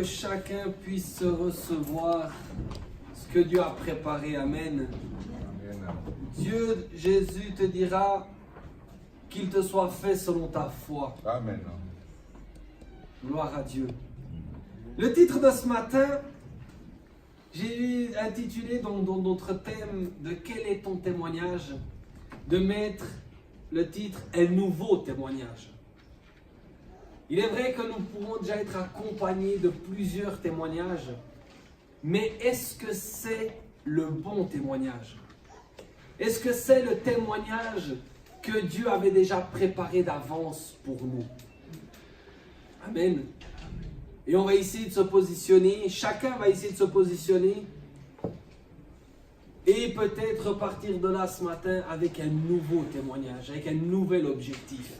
chacun puisse recevoir ce que Dieu a préparé. Amen. Dieu, Jésus te dira qu'il te soit fait selon ta foi. Amen. Gloire à Dieu. Le titre de ce matin, j'ai intitulé dans notre thème de quel est ton témoignage, de mettre le titre un nouveau témoignage. Il est vrai que nous pouvons déjà être accompagnés de plusieurs témoignages, mais est-ce que c'est le bon témoignage? Est-ce que c'est le témoignage que Dieu avait déjà préparé d'avance pour nous? Amen. Et on va essayer de se positionner, chacun va essayer de se positionner et peut-être repartir de là ce matin avec un nouveau témoignage, avec un nouvel objectif.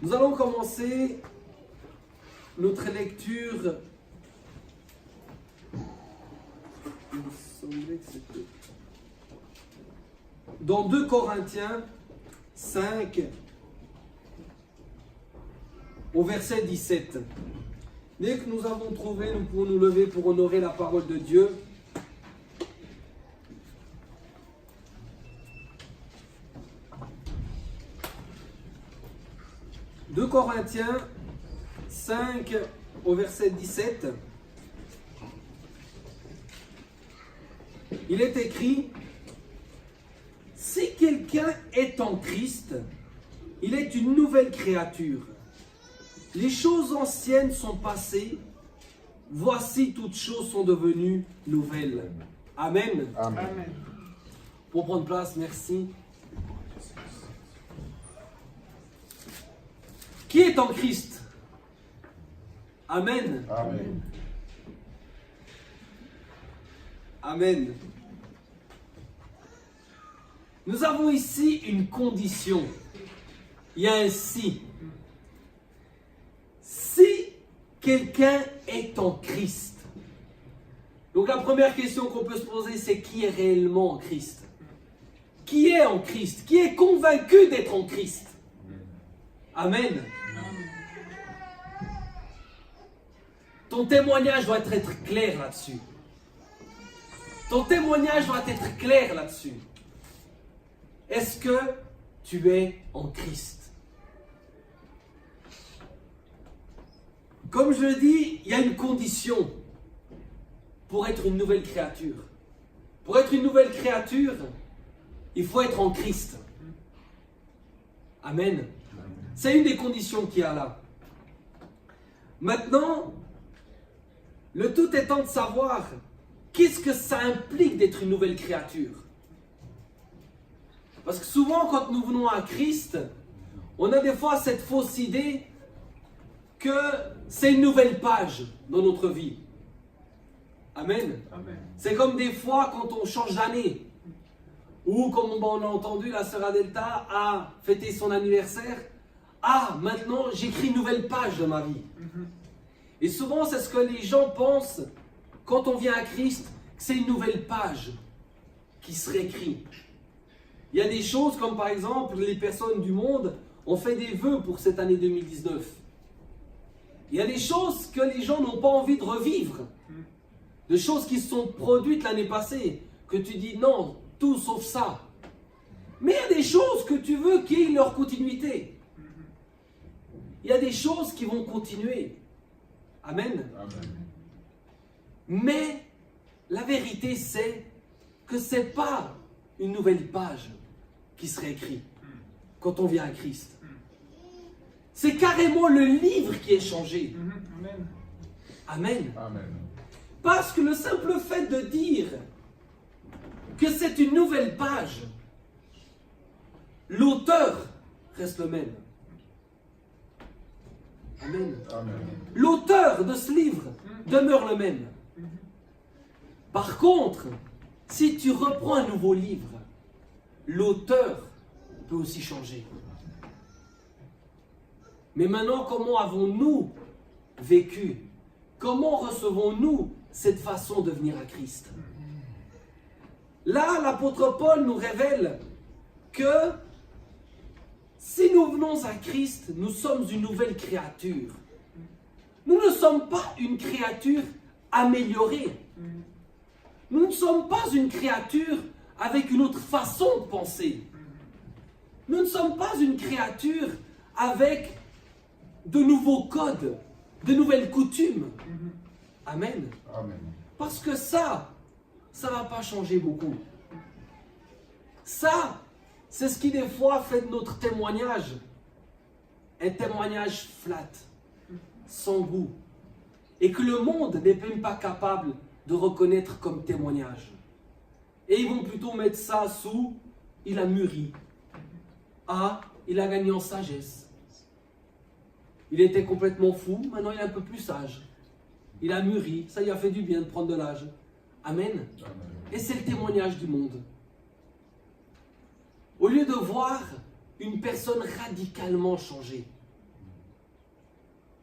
Nous allons commencer notre lecture. Il me semblait que c'était dans 2 Corinthiens 5 au verset 17. Dès que nous avons trouvé, nous pouvons nous lever pour honorer la parole de Dieu. « 2 Corinthiens 5 au verset 17. Il est écrit: si quelqu'un est en Christ, il est une nouvelle créature. Les choses anciennes sont passées, voici toutes choses sont devenues nouvelles. Amen. Amen. Pour prendre place, merci. Qui est en Christ? Amen. Amen. Amen. Nous avons ici une condition. Il y a un si. Si quelqu'un est en Christ. Donc la première question qu'on peut se poser, c'est qui est réellement en Christ? Qui est en Christ? Qui est convaincu d'être en Christ? Amen. Ton témoignage doit être clair là-dessus. Ton témoignage doit être clair là-dessus. Est-ce que tu es en Christ? Comme je le dis, il y a une condition pour être une nouvelle créature. Pour être une nouvelle créature, il faut être en Christ. Amen. C'est une des conditions qu'il y a là. Maintenant, le tout étant de savoir qu'est-ce que ça implique d'être une nouvelle créature. Parce que souvent, quand nous venons à Christ, on a des fois cette fausse idée que c'est une nouvelle page dans notre vie. Amen. Amen. C'est comme des fois quand on change d'année. Ou comme on a entendu, la sœur Adelta a fêté son anniversaire. Ah, maintenant j'écris une nouvelle page de ma vie. Et souvent, c'est ce que les gens pensent quand on vient à Christ, que c'est une nouvelle page qui se réécrit. Il y a des choses comme par exemple, les personnes du monde ont fait des vœux pour cette année 2019. Il y a des choses que les gens n'ont pas envie de revivre. Des choses qui se sont produites l'année passée, que tu dis non, tout sauf ça. Mais il y a des choses que tu veux qu'il y ait leur continuité. Il y a des choses qui vont continuer. Amen. Amen. Mais la vérité, c'est que ce n'est pas une nouvelle page qui serait écrite quand on vient à Christ. C'est carrément le livre qui est changé. Amen. Amen. Amen. Parce que le simple fait de dire que c'est une nouvelle page, l'auteur reste le même. Amen. Amen. L'auteur de ce livre demeure le même. Par contre, si tu reprends un nouveau livre, l'auteur peut aussi changer. Mais maintenant, comment avons-nous vécu? Comment recevons-nous cette façon de venir à Christ? Là, l'apôtre Paul nous révèle que si nous venons à Christ, nous sommes une nouvelle créature. Nous ne sommes pas une créature améliorée. Nous ne sommes pas une créature avec une autre façon de penser. Nous ne sommes pas une créature avec de nouveaux codes, de nouvelles coutumes. Amen. Amen. Parce que ça ne va pas changer beaucoup. Ça, c'est ce qui des fois fait de notre témoignage un témoignage flat, sans goût, et que le monde n'est même pas capable de reconnaître comme témoignage. Et ils vont plutôt mettre ça sous « il a mûri ». Ah, il a gagné en sagesse. Il était complètement fou, maintenant il est un peu plus sage. Il a mûri, ça lui a fait du bien de prendre de l'âge. Amen. Et c'est le témoignage du monde. Au lieu de voir une personne radicalement changée.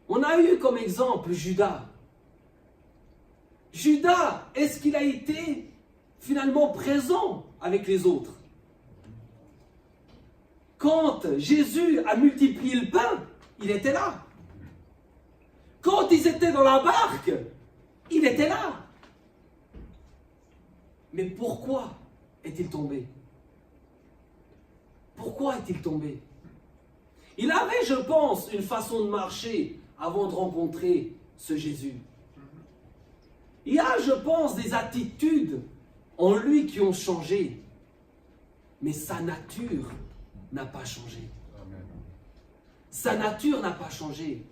On a eu comme exemple Judas. Judas, est-ce qu'il a été finalement présent avec les autres? Quand Jésus a multiplié le pain, il était là. Quand ils étaient dans la barque, il était là. Mais pourquoi est-il tombé? Pourquoi est-il tombé? Il avait, je pense, une façon de marcher avant de rencontrer ce Jésus. Il y a, je pense, des attitudes en lui qui ont changé. Mais sa nature n'a pas changé. Sa nature n'a pas changé.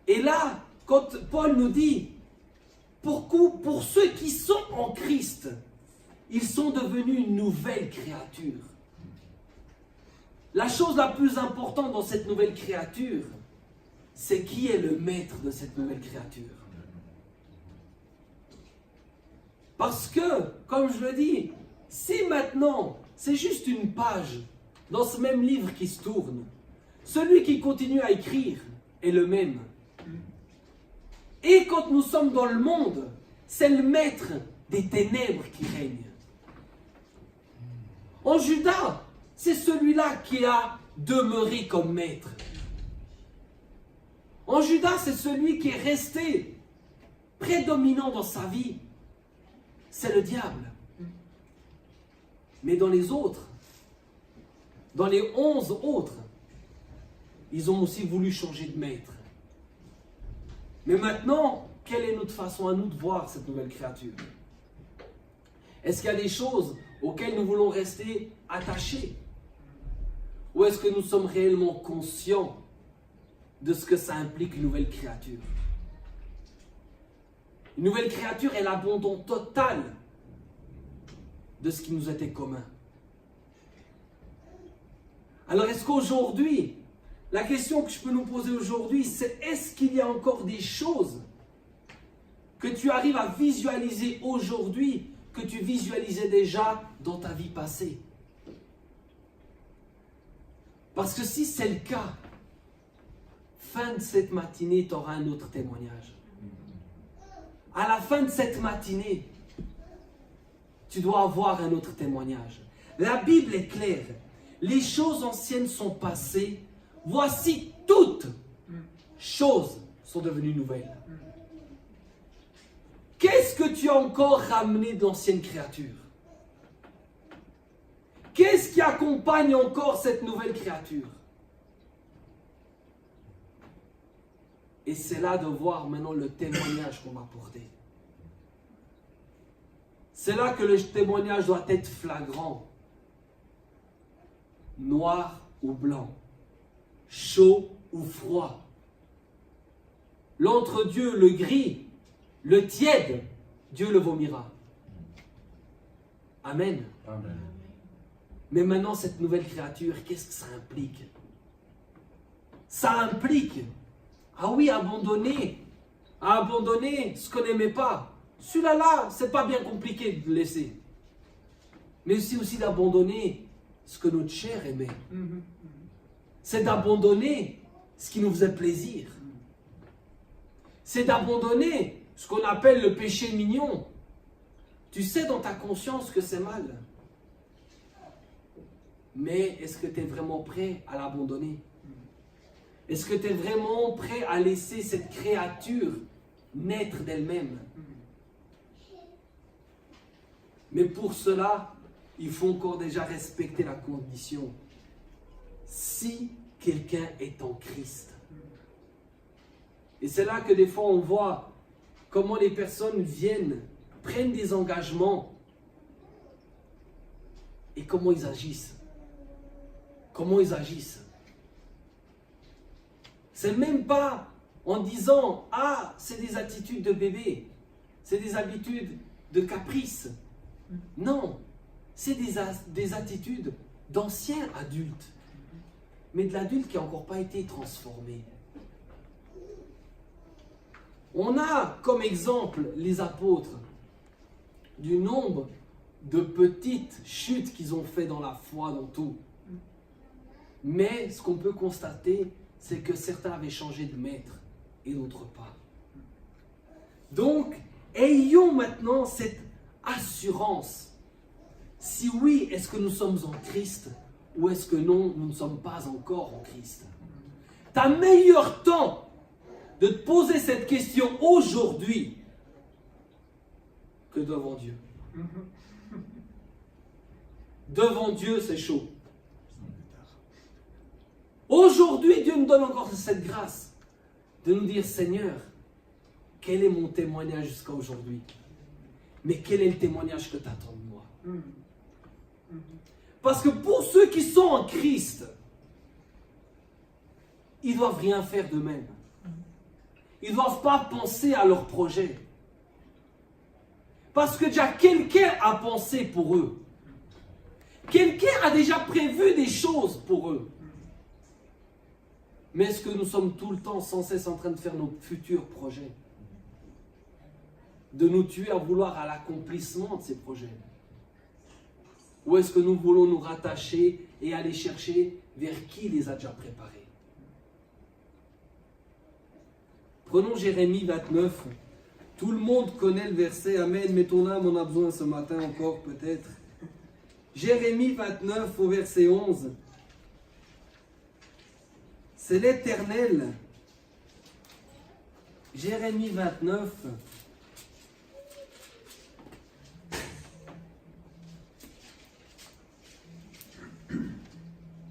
Et là, quand Paul nous dit, pour ceux qui sont en Christ, ils sont devenus une nouvelle créature. La chose la plus importante dans cette nouvelle créature, c'est qui est le maître de cette nouvelle créature. Parce que, comme je le dis, si maintenant, c'est juste une page dans ce même livre qui se tourne, celui qui continue à écrire est le même. Et quand nous sommes dans le monde, c'est le maître des ténèbres qui règne. En Judas, c'est celui-là qui a demeuré comme maître. En Judas, c'est celui qui est resté prédominant dans sa vie. C'est le diable. Mais dans les autres, dans les 11 autres, ils ont aussi voulu changer de maître. Mais maintenant, quelle est notre façon à nous de voir cette nouvelle créature? Est-ce qu'il y a des choses auxquelles nous voulons rester attachés? Ou est-ce que nous sommes réellement conscients de ce que ça implique une nouvelle créature? Une nouvelle créature est l'abandon total de ce qui nous était commun. Alors est-ce qu'aujourd'hui, la question que je peux nous poser aujourd'hui, c'est est-ce qu'il y a encore des choses que tu arrives à visualiser aujourd'hui que tu visualisais déjà dans ta vie passée? Parce que si c'est le cas, fin de cette matinée, tu auras un autre témoignage. À la fin de cette matinée, tu dois avoir un autre témoignage. La Bible est claire. Les choses anciennes sont passées. Voici toutes choses sont devenues nouvelles. Qu'est-ce que tu as encore ramené de l'ancienne créature? Qu'est-ce qui accompagne encore cette nouvelle créature? Et c'est là de voir maintenant le témoignage qu'on va porter. C'est là que le témoignage doit être flagrant. Noir ou blanc. Chaud ou froid. L'entre-dieu, le gris, le tiède, Dieu le vomira. Amen. Amen. Mais maintenant, cette nouvelle créature, qu'est-ce que ça implique? Ça implique, ah oui, abandonner ce qu'on n'aimait pas. Celui-là, c'est pas bien compliqué de le laisser. Mais c'est aussi d'abandonner ce que notre chair aimait. C'est d'abandonner ce qui nous faisait plaisir. C'est d'abandonner ce qu'on appelle le péché mignon. Tu sais dans ta conscience que c'est mal. Mais est-ce que tu es vraiment prêt à l'abandonner? Est-ce que tu es vraiment prêt à laisser cette créature naître d'elle-même? Mais pour cela, il faut encore déjà respecter la condition. Si quelqu'un est en Christ. Et c'est là que des fois on voit comment les personnes viennent, prennent des engagements et comment ils agissent. Comment ils agissent. C'est même pas en disant « Ah, c'est des attitudes de bébé, c'est des habitudes de caprice. » Non, c'est des attitudes d'anciens adultes, mais de l'adulte qui n'a encore pas été transformé. On a comme exemple les apôtres, du nombre de petites chutes qu'ils ont fait dans la foi, dans tout. Mais ce qu'on peut constater, c'est que certains avaient changé de maître et d'autres pas. Donc, ayons maintenant cette assurance. Si oui, est-ce que nous sommes en Christ ou est-ce que non, nous ne sommes pas encore en Christ? Tu as meilleur temps de te poser cette question aujourd'hui que devant Dieu. Devant Dieu, c'est chaud. Aujourd'hui, Dieu nous donne encore cette grâce de nous dire, Seigneur, quel est mon témoignage jusqu'à aujourd'hui? Mais quel est le témoignage que tu attends de moi? Parce que pour ceux qui sont en Christ, ils ne doivent rien faire d'eux-mêmes. Ils ne doivent pas penser à leur projet. Parce que déjà quelqu'un a pensé pour eux. Quelqu'un a déjà prévu des choses pour eux. Mais est-ce que nous sommes tout le temps sans cesse en train de faire nos futurs projets? De nous tuer à vouloir à l'accomplissement de ces projets? Ou est-ce que nous voulons nous rattacher et aller chercher vers qui les a déjà préparés? Prenons Jérémie 29. Tout le monde connaît le verset. Amen. Mais ton âme en a besoin ce matin encore peut-être. Jérémie 29 au verset 11. C'est l'Éternel. Jérémie 29.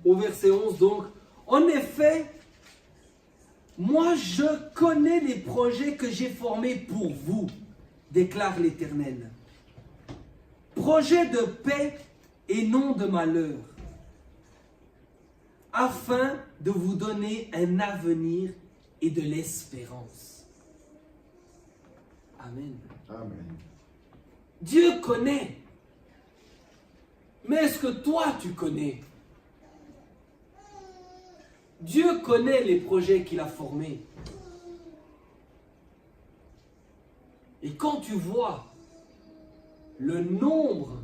Au verset 11, donc. En effet, moi je connais les projets que j'ai formés pour vous, déclare l'Éternel. Projets de paix et non de malheur, afin de vous donner un avenir et de l'espérance. Amen. Amen. Dieu connaît. Mais est-ce que toi tu connais? Dieu connaît les projets qu'il a formés. Et quand tu vois le nombre,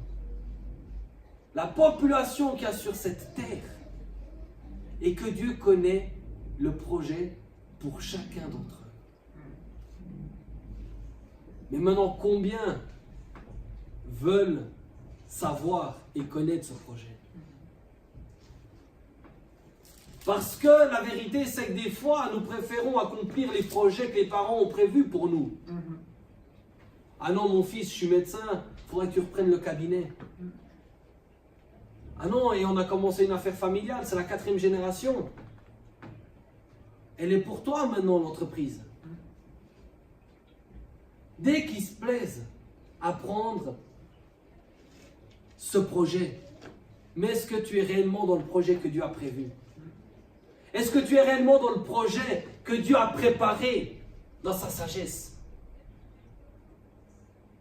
la population qu'il y a sur cette terre, et que Dieu connaît le projet pour chacun d'entre eux. Mais maintenant, combien veulent savoir et connaître ce projet? Parce que la vérité, c'est que des fois, nous préférons accomplir les projets que les parents ont prévus pour nous. Ah non, mon fils, je suis médecin, il faudrait que tu reprennes le cabinet. Ah non, et on a commencé une affaire familiale, c'est la 4e génération. Elle est pour toi maintenant, l'entreprise. Dès qu'ils se plaisent à prendre ce projet, mais est-ce que tu es réellement dans le projet que Dieu a prévu? Est-ce que tu es réellement dans le projet que Dieu a préparé dans sa sagesse?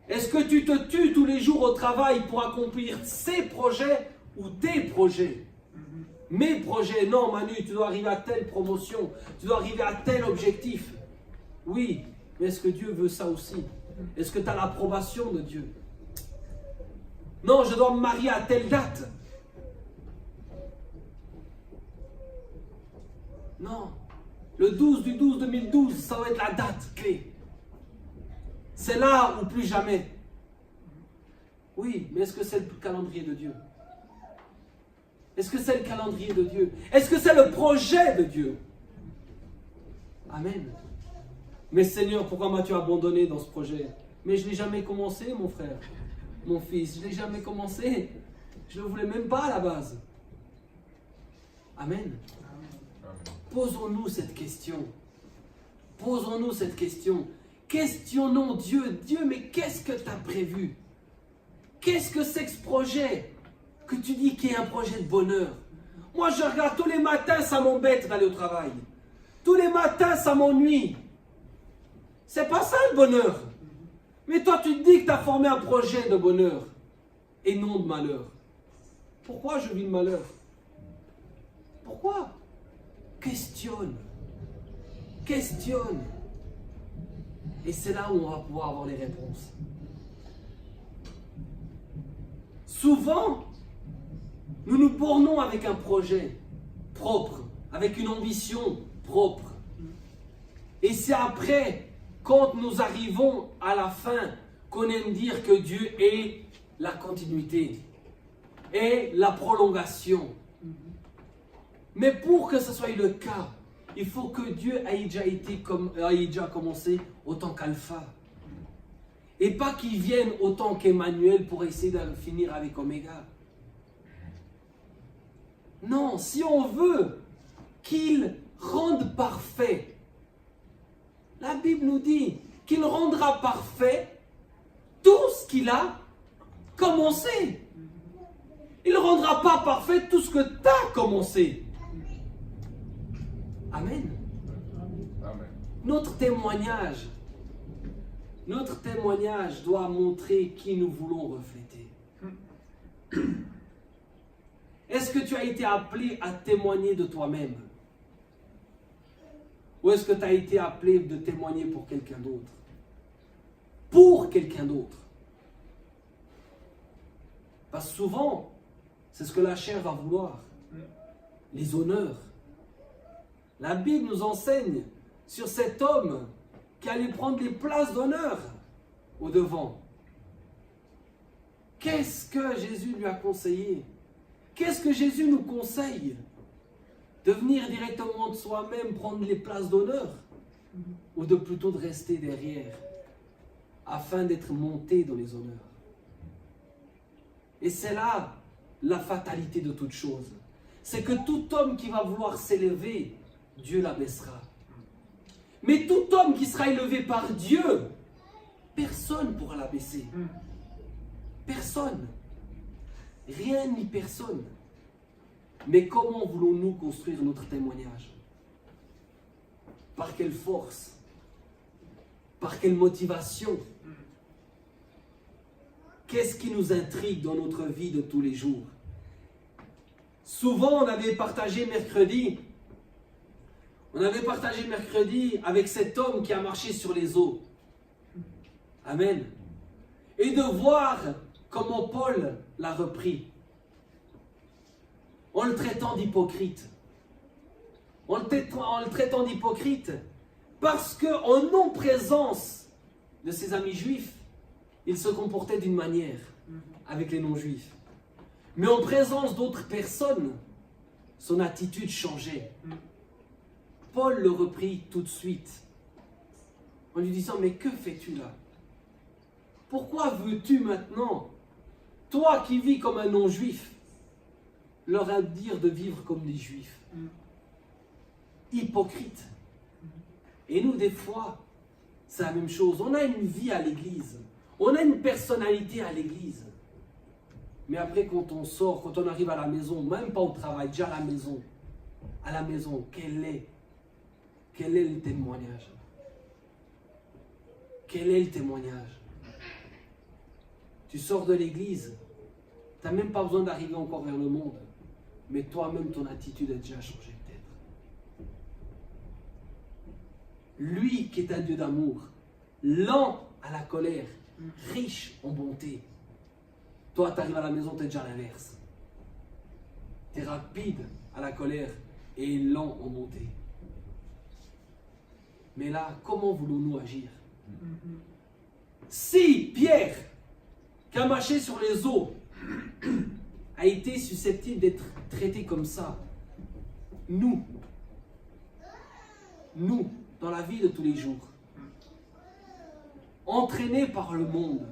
Est-ce que tu te tues tous les jours au travail pour accomplir ses projets ou tes projets? Mes projets, non Manu, tu dois arriver à telle promotion, tu dois arriver à tel objectif. Oui, mais est-ce que Dieu veut ça aussi? Est-ce que tu as l'approbation de Dieu? Non, je dois me marier à telle date. Non, le 12 du 12 2012, ça va être la date clé. C'est là ou plus jamais. Oui, mais est-ce que c'est le calendrier de Dieu? Est-ce que c'est le calendrier de Dieu? Est-ce que c'est le projet de Dieu? Amen. Mais Seigneur, pourquoi m'as-tu abandonné dans ce projet? Mais je ne l'ai jamais commencé, mon frère, mon fils. Je ne l'ai jamais commencé. Je ne le voulais même pas à la base. Amen. Posons-nous cette question. Posons-nous cette question. Questionnons Dieu. Dieu, mais qu'est-ce que tu as prévu? Qu'est-ce que c'est que ce projet que tu dis qui est un projet de bonheur? Moi, je regarde tous les matins, ça m'embête d'aller au travail. Tous les matins, ça m'ennuie. C'est pas ça le bonheur. Mais toi, tu te dis que tu as formé un projet de bonheur et non de malheur. Pourquoi je vis le malheur? Pourquoi? Questionne. Questionne. Et c'est là où on va pouvoir avoir les réponses. Souvent, nous nous bornons avec un projet propre, avec une ambition propre. Et c'est après, quand nous arrivons à la fin, qu'on aime dire que Dieu est la continuité, est la prolongation. Mais pour que ce soit le cas, il faut que Dieu ait déjà commencé autant qu'Alpha. Et pas qu'il vienne autant qu'Emmanuel pour essayer de finir avec Oméga. Non, si on veut qu'il rende parfait, la Bible nous dit qu'il rendra parfait tout ce qu'il a commencé. Il ne rendra pas parfait tout ce que tu as commencé. Amen. Amen. Notre témoignage doit montrer qui nous voulons refléter. Est-ce que tu as été appelé à témoigner de toi-même? Ou est-ce que tu as été appelé de témoigner pour quelqu'un d'autre? Pour quelqu'un d'autre. Parce que souvent, c'est ce que la chair va vouloir. Les honneurs. La Bible nous enseigne sur cet homme qui allait prendre les places d'honneur au devant. Qu'est-ce que Jésus lui a conseillé? Qu'est-ce que Jésus nous conseille? De venir directement de soi-même prendre les places d'honneur? Ou de plutôt de rester derrière afin d'être monté dans les honneurs? Et c'est là la fatalité de toute chose. C'est que tout homme qui va vouloir s'élever, Dieu l'abaissera. Mais tout homme qui sera élevé par Dieu, personne ne pourra l'abaisser. Personne. Rien ni personne. Mais comment voulons-nous construire notre témoignage? Par quelle force? Par quelle motivation? Qu'est-ce qui nous intrigue dans notre vie de tous les jours? Souvent, on avait partagé mercredi avec cet homme qui a marché sur les eaux. Amen. Et de voir comment Paul l'a repris. En le traitant d'hypocrite. En le traitant d'hypocrite parce qu'en non-présence de ses amis juifs, il se comportait d'une manière avec les non-juifs. Mais en présence d'autres personnes, son attitude changeait. Paul le reprit tout de suite en lui disant: mais que fais-tu là? Pourquoi veux-tu maintenant, toi qui vis comme un non-juif, leur dire de vivre comme des juifs? Hypocrite. Et nous, des fois, c'est la même chose. On a une vie à l'église. On a une personnalité à l'église. Mais après, quand on sort, quand on arrive à la maison, même pas au travail, déjà à la maison, quel est le témoignage? Quel est le témoignage? Tu sors de l'église, tu n'as même pas besoin d'arriver encore vers le monde, mais toi-même, ton attitude a déjà changé peut-être. Lui qui est un Dieu d'amour, lent à la colère, riche en bonté. Toi, tu arrives à la maison, tu es déjà à l'inverse. Tu es rapide à la colère et lent en bonté. Mais là, comment voulons-nous agir? Si Pierre, qui a marché sur les eaux, a été susceptible d'être traité comme ça, nous, dans la vie de tous les jours. Entraînés par le monde.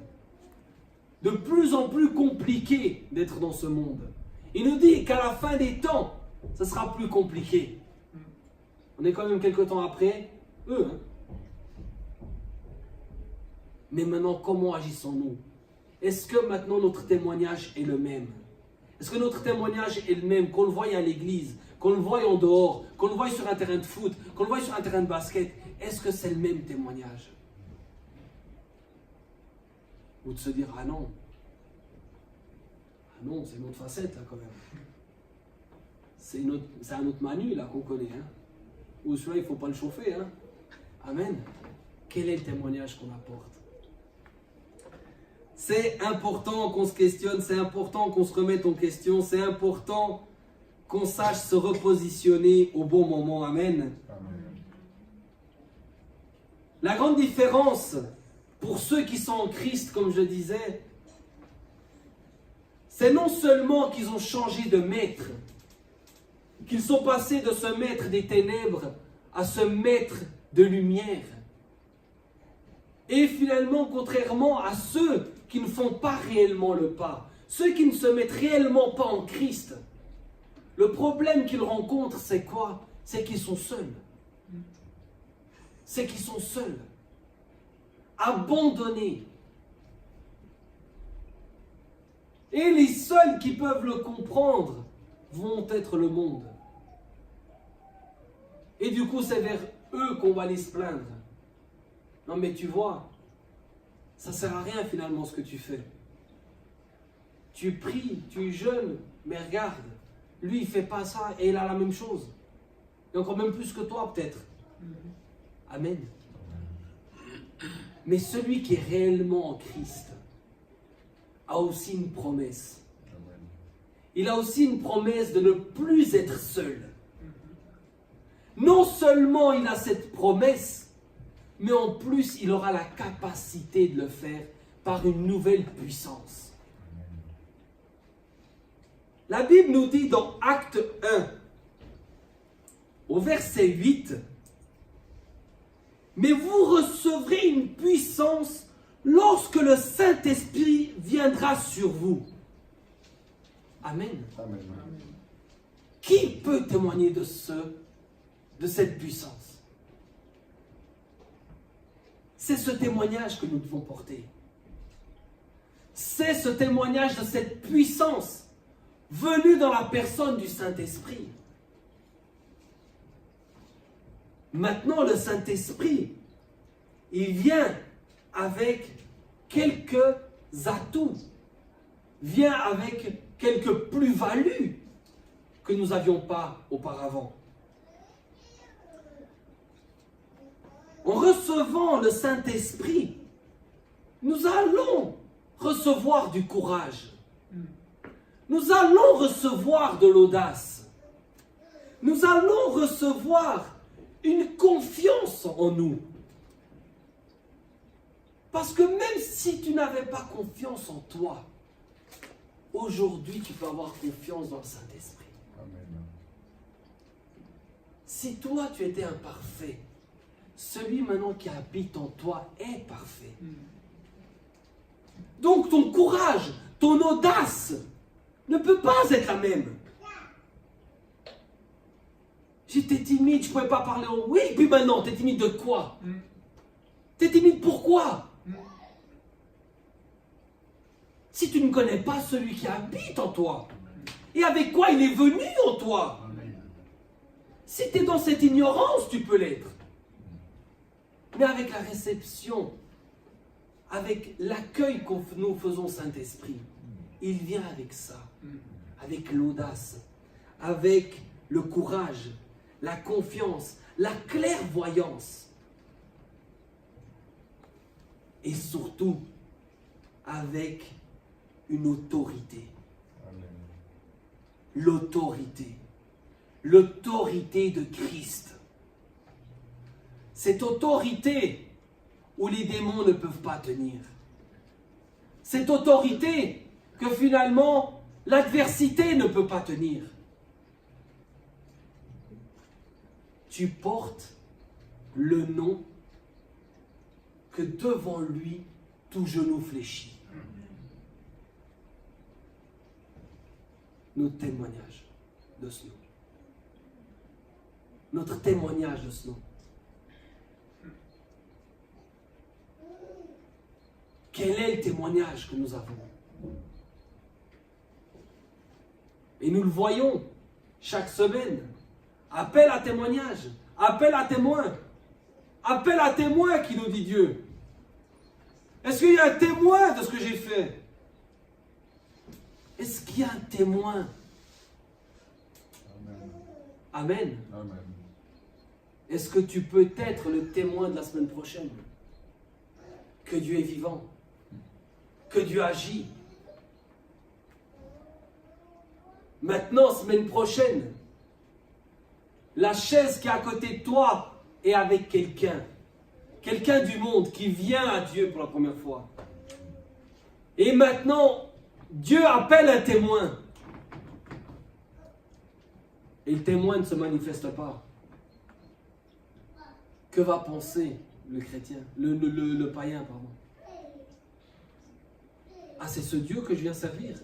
De plus en plus compliqué d'être dans ce monde. Il nous dit qu'à la fin des temps, ça sera plus compliqué. On est quand même quelques temps après eux. Mais maintenant, comment agissons-nous? Est-ce que maintenant notre témoignage est le même? Est-ce que notre témoignage est le même, qu'on le voie à l'église, qu'on le voie en dehors, qu'on le voie sur un terrain de foot, qu'on le voie sur un terrain de basket? Est-ce que c'est le même témoignage? Ou de se dire, ah non, c'est une autre facette là quand même. C'est un autre Manu là qu'on connaît. Ou celui-là, il ne faut pas le chauffer. Amen. Quel est le témoignage qu'on apporte? C'est important qu'on se questionne, c'est important qu'on se remette en question, c'est important qu'on sache se repositionner au bon moment. Amen. Amen. La grande différence pour ceux qui sont en Christ, comme je disais, c'est non seulement qu'ils ont changé de maître, qu'ils sont passés de ce maître des ténèbres à ce maître de lumière. Et finalement, contrairement à ceux qui ne font pas réellement le pas, ceux qui ne se mettent réellement pas en Christ, le problème qu'ils rencontrent, c'est quoi? C'est qu'ils sont seuls. C'est qu'ils sont seuls. Abandonnés. Et les seuls qui peuvent le comprendre vont être le monde. Et du coup, c'est vers eux qu'on va aller se plaindre. Non mais tu vois, ça ne sert à rien finalement ce que tu fais. Tu pries, tu jeûnes, mais regarde, lui il ne fait pas ça et il a la même chose. Et encore même plus que toi peut-être. Amen. Mais celui qui est réellement en Christ a aussi une promesse. Il a aussi une promesse de ne plus être seul. Non seulement il a cette promesse, mais en plus il aura la capacité de le faire par une nouvelle puissance. La Bible nous dit dans Acte 1, au verset 8, « Mais vous recevrez une puissance lorsque le Saint-Esprit viendra sur vous. » Amen. Amen. Qui peut témoigner de cette puissance? C'est ce témoignage que nous devons porter. C'est ce témoignage de cette puissance venue dans la personne du Saint-Esprit. Maintenant, le Saint-Esprit, il vient avec quelques atouts, vient avec quelques plus-values que nous n'avions pas auparavant. En recevant le Saint-Esprit, nous allons recevoir du courage. Nous allons recevoir de l'audace. Nous allons recevoir une confiance en nous. Parce que même si tu n'avais pas confiance en toi, aujourd'hui tu peux avoir confiance dans le Saint-Esprit. Amen. Si toi tu étais imparfait, celui maintenant qui habite en toi est parfait. Donc ton courage, ton audace ne peut pas être la même. J'étais timide, je ne pouvais pas parler. Oui, puis maintenant, tu es timide de quoi? Tu es timide pourquoi? Si tu ne connais pas celui qui habite en toi, et avec quoi il est venu en toi. Si tu es dans cette ignorance, tu peux l'être. Mais avec la réception, avec l'accueil que nous faisons Saint-Esprit, il vient avec ça, avec l'audace, avec le courage, la confiance, la clairvoyance. Et surtout, avec une autorité. L'autorité. L'autorité de Christ. Cette autorité où les démons ne peuvent pas tenir. Cette autorité que finalement l'adversité ne peut pas tenir. Tu portes le nom que devant lui, tout genou fléchit. Notre témoignage de ce nom. Notre témoignage de ce nom. Quel est le témoignage que nous avons? Et nous le voyons chaque semaine. Appel à témoignage, appel à témoin. Appel à témoin qui nous dit Dieu. Est-ce qu'il y a un témoin de ce que j'ai fait? Est-ce qu'il y a un témoin? Amen. Amen. Est-ce que tu peux être le témoin de la semaine prochaine? Que Dieu est vivant, que Dieu agit. Maintenant, semaine prochaine, la chaise qui est à côté de toi est avec quelqu'un. Quelqu'un du monde qui vient à Dieu pour la première fois. Et maintenant, Dieu appelle un témoin. Et le témoin ne se manifeste pas. Que va penser le chrétien, le païen, pardon? Ah, c'est ce Dieu que je viens servir.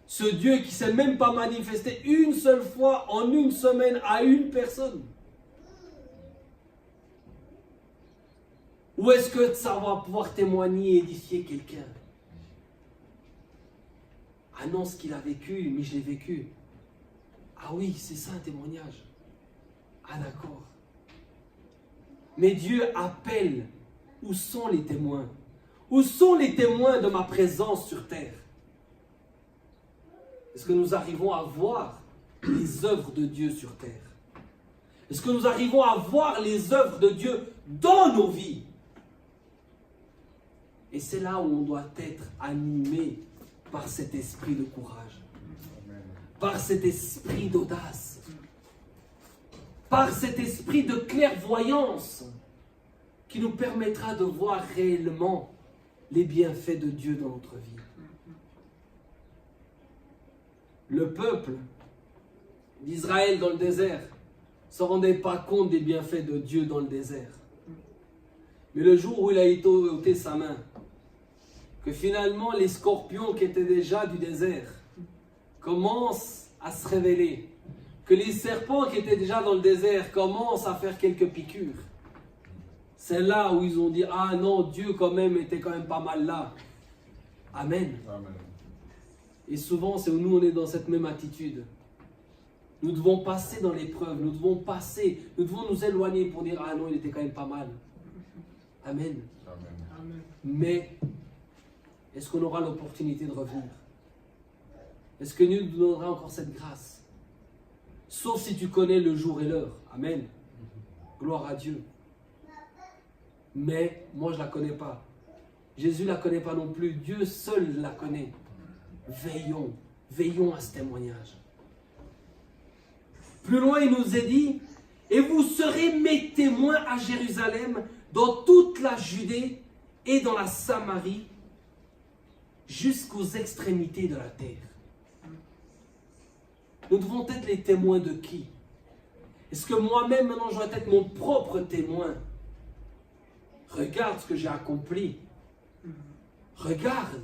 Ce Dieu qui ne s'est même pas manifesté une seule fois en une semaine à une personne. Ou est-ce que ça va pouvoir témoigner et édifier quelqu'un? Ah non, ce qu'il a vécu, mais je l'ai vécu. Ah oui, c'est ça un témoignage. Ah d'accord. Mais Dieu appelle. Où sont les témoins? Où sont les témoins de ma présence sur terre? Est-ce que nous arrivons à voir les œuvres de Dieu sur terre? Est-ce que nous arrivons à voir les œuvres de Dieu dans nos vies? Et c'est là où on doit être animé par cet esprit de courage, par cet esprit d'audace, par cet esprit de clairvoyance qui nous permettra de voir réellement les bienfaits de Dieu dans notre vie. Le peuple d'Israël dans le désert ne se rendait pas compte des bienfaits de Dieu dans le désert. Mais le jour où il a ôté sa main, que finalement les scorpions qui étaient déjà du désert commencent à se révéler, que les serpents qui étaient déjà dans le désert commencent à faire quelques piqûres. C'est là où ils ont dit, ah non, Dieu quand même était quand même pas mal là. Amen. Amen. Et souvent, c'est où nous on est dans cette même attitude. Nous devons passer dans l'épreuve, nous devons nous éloigner pour dire, ah non, il était quand même pas mal. Amen. Amen. Mais, est-ce qu'on aura l'opportunité de revenir? Est-ce que Dieu nous donnera encore cette grâce? Sauf si tu connais le jour et l'heure. Amen. Gloire à Dieu. Mais, moi je ne la connais pas. Jésus ne la connaît pas non plus. Dieu seul la connaît. Veillons à ce témoignage. Plus loin, il nous est dit, et vous serez mes témoins à Jérusalem, dans toute la Judée et dans la Samarie, jusqu'aux extrémités de la terre. Nous devons être les témoins de qui? Est-ce que moi-même, maintenant, je dois être mon propre témoin? Regarde ce que j'ai accompli. Regarde.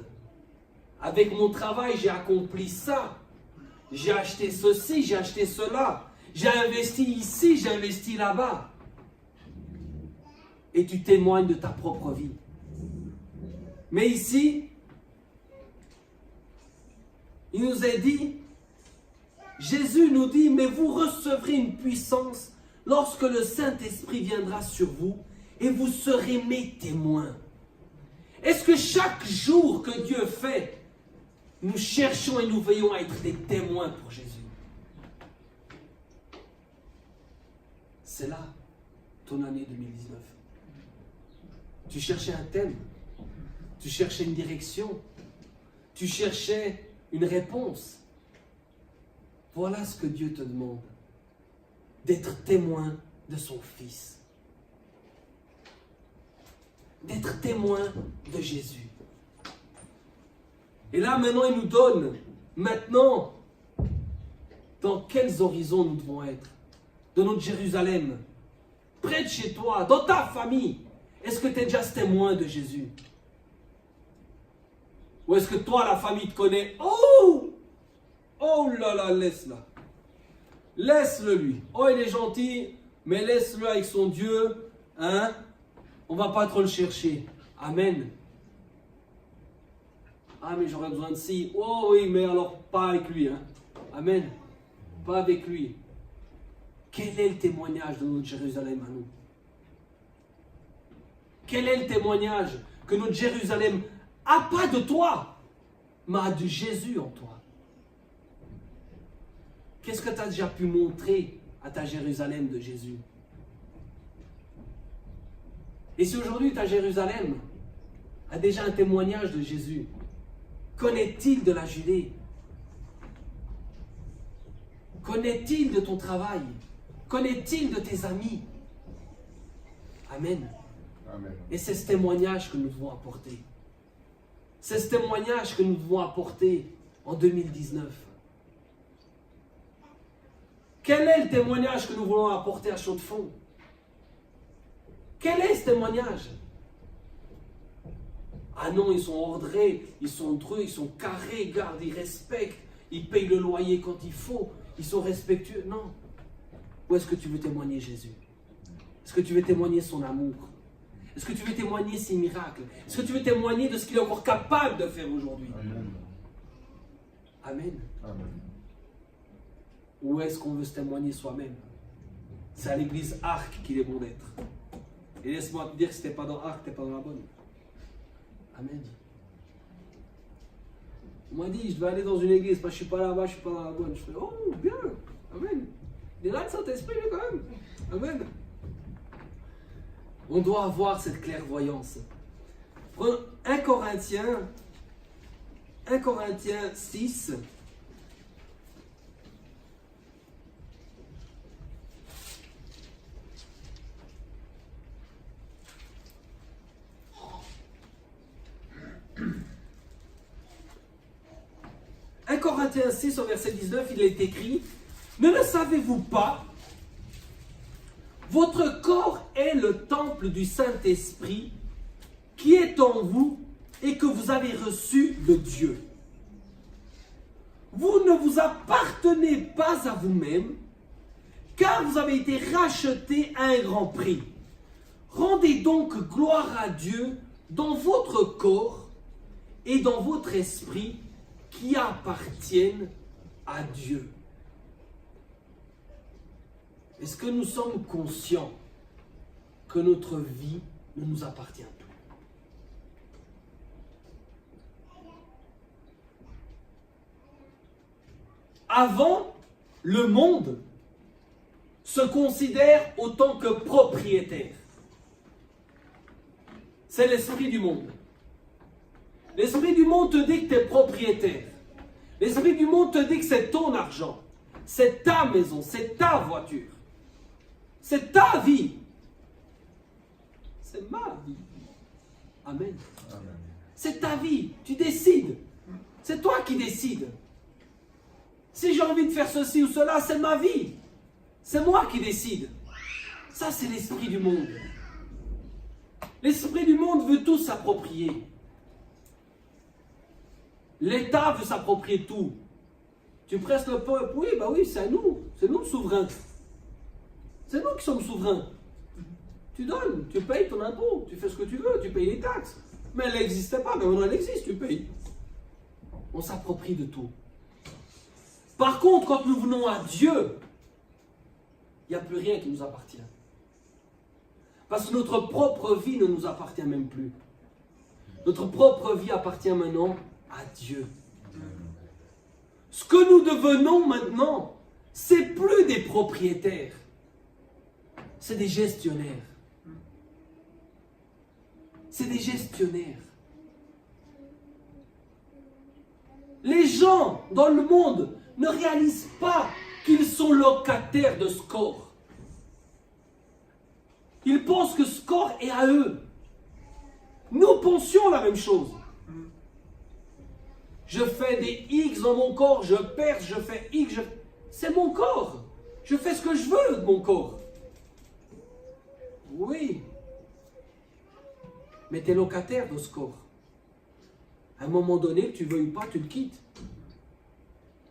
Avec mon travail, j'ai accompli ça. J'ai acheté ceci, j'ai acheté cela. J'ai investi ici, j'ai investi là-bas. Et tu témoignes de ta propre vie. Mais ici, il nous est dit, Jésus nous dit, mais vous recevrez une puissance lorsque le Saint-Esprit viendra sur vous et vous serez mes témoins. Est-ce que chaque jour que Dieu fait, nous cherchons et nous veillons à être des témoins pour Jésus? C'est là ton année 2019. Tu cherchais un thème, tu cherchais une direction, tu cherchais une réponse. Voilà ce que Dieu te demande, d'être témoin de son Fils, d'être témoin de Jésus. Et là maintenant il nous donne, maintenant, dans quels horizons nous devons être, de notre Jérusalem. près de chez toi, dans ta famille, est-ce que tu es déjà ce témoin de Jésus? Ou est-ce que toi, la famille te connaît? Oh! Oh là là, laisse-la. Laisse-le lui. Oh, il est gentil, mais laisse-le avec son Dieu. Hein? On va pas trop le chercher. Amen. Ah, mais j'aurais besoin de ci. Oh oui, mais alors pas avec lui. Hein? Amen. Pas avec lui. Quel est le témoignage de notre Jérusalem à nous? Quel est le témoignage que notre Jérusalem a pas de toi, mais a de Jésus en toi? Qu'est-ce que tu as déjà pu montrer à ta Jérusalem de Jésus? Et si aujourd'hui ta Jérusalem a déjà un témoignage de Jésus, connaît-il de la Judée? Connaît-il de ton travail? Connaît-il de tes amis? Amen. Amen. Et c'est ce témoignage que nous devons apporter. C'est ce témoignage que nous devons apporter en 2019. Quel est le témoignage que nous voulons apporter à Chaux-de-Fonds? Quel est ce témoignage? Ah non, ils sont ordrés, ils sont dreux, ils sont carrés, garde, ils respectent, ils payent le loyer quand il faut, ils sont respectueux. Non. Où est-ce que tu veux témoigner Jésus? Est-ce que tu veux témoigner son amour? Est-ce que tu veux témoigner ses miracles? Est-ce que tu veux témoigner de ce qu'il est encore capable de faire aujourd'hui? Amen. Amen. Amen. Où est-ce qu'on veut se témoigner soi-même? C'est à l'église Arc qu'il est bon d'être. Et laisse-moi te dire que si tu n'es pas dans Arc, tu n'es pas dans la bonne. Amen. On m'a dit, je vais aller dans une église, parce que je ne suis pas là-bas, je ne suis pas dans la bonne. Je fais, oh, bien. Amen. Il est là le Saint-Esprit, lui, quand même. Amen. On doit avoir cette clairvoyance. Prenons 1 Corinthiens 6. Corinthiens 6 au verset 19, il est écrit: ne le savez-vous pas? Votre corps est le temple du Saint-Esprit qui est en vous et que vous avez reçu de Dieu. Vous ne vous appartenez pas à vous-même, car vous avez été rachetés à un grand prix. Rendez donc gloire à Dieu dans votre corps et dans votre esprit qui appartiennent à Dieu. Est-ce que nous sommes conscients que notre vie ne nous appartient plus? Avant, le monde se considère autant que propriétaire. C'est l'esprit du monde. L'esprit du monde te dit que tu es propriétaire. L'esprit du monde te dit que c'est ton argent, c'est ta maison, c'est ta voiture, c'est ta vie. C'est ma vie. Amen. Amen. C'est ta vie, tu décides. C'est toi qui décides. Si j'ai envie de faire ceci ou cela, c'est ma vie. C'est moi qui décide. Ça, c'est l'esprit du monde. L'esprit du monde veut tout s'approprier. L'État veut s'approprier tout. Tu presses le peuple, oui, bah oui, c'est à nous. C'est nous le souverain. C'est nous qui sommes souverains. Tu donnes, tu payes ton impôt, tu fais ce que tu veux, tu payes les taxes. Mais elle n'existait pas, mais maintenant elle existe, tu payes. On s'approprie de tout. Par contre, quand nous venons à Dieu, il n'y a plus rien qui nous appartient. Parce que notre propre vie ne nous appartient même plus. Notre propre vie appartient maintenant à Dieu. Ce que nous devenons maintenant, c'est plus des propriétaires, c'est des gestionnaires. C'est des gestionnaires. Les gens dans le monde ne réalisent pas qu'ils sont locataires de ce corps. Ils pensent que ce corps est à eux. Nous pensions la même chose. Je fais des X dans mon corps, je perds, je fais X. C'est mon corps. Je fais ce que je veux de mon corps. Oui. Mais tu es locataire de ce corps. À un moment donné, que tu veuilles pas, tu le quittes.